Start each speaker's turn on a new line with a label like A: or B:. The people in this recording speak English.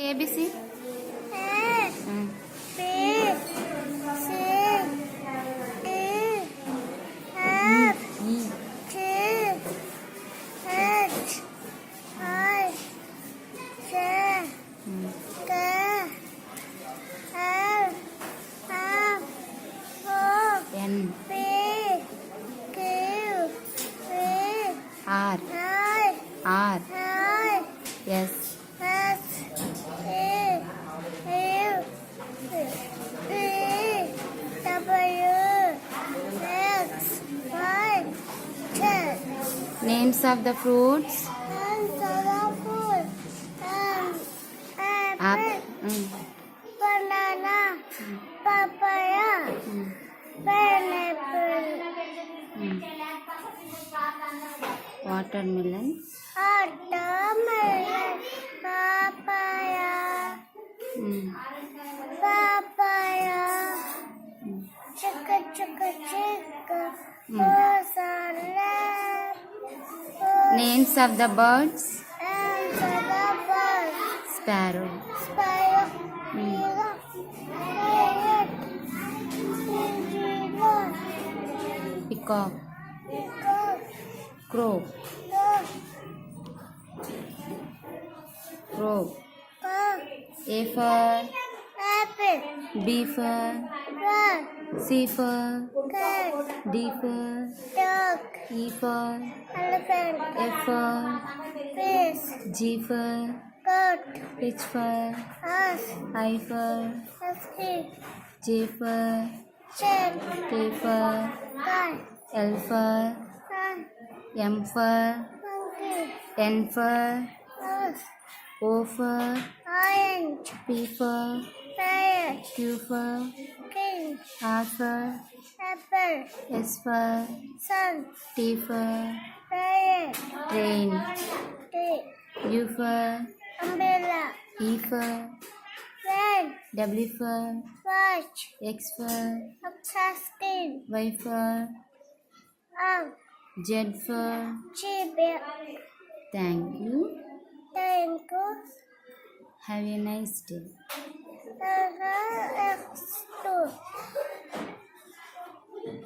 A: ABC.
B: A
A: Mm.
B: B C D
A: E.
B: F
A: E.
B: G H I J
A: Mm.
B: K L M O
A: N.
B: P Q V
A: R.
B: I
A: R.
B: I
A: S.
B: S E U V W X Y Z.
A: Names of the fruits.
B: And colorful. Apple,
A: Mm.
B: banana, papaya,
A: Mm.
B: pineapple,
A: Mm. Watermelon.
B: watermelon, papaya,
A: Mm.
B: papaya,
A: Mm.
B: chicka,
A: Mm.
B: salad,
A: Names of the birds.
B: and colorful.
A: Sparrow.
B: Spider,
A: Mm.
B: parrot, pigeon,
A: Peacock.
B: peacock,
A: Crow.
B: dog,
A: Crow.
B: cock,
A: A for
B: apple,
A: B for
B: rat,
A: C for
B: cat,
A: D for
B: dog,
A: E for
B: elephant,
A: F for
B: fish,
A: G for
B: goat,
A: H for
B: horse,
A: I for
B: husky,
A: J for
B: sheep,
A: K for
B: guy,
A: L for
B: sun,
A: M for
B: monkey,
A: N for
B: horse,
A: O for
B: orange,
A: P for
B: parrot,
A: Q for
B: king,
A: R for
B: apple,
A: S for
B: sun,
A: T for
B: parrot,
A: train.
B: tree,
A: U for
B: umbrella,
A: E for
B: pen,
A: W for
B: watch,
A: X for
B: oxaskin,
A: Y for Z for
B: sheep,
A: thank you.
B: tango,
A: Have a nice day.
B: X2.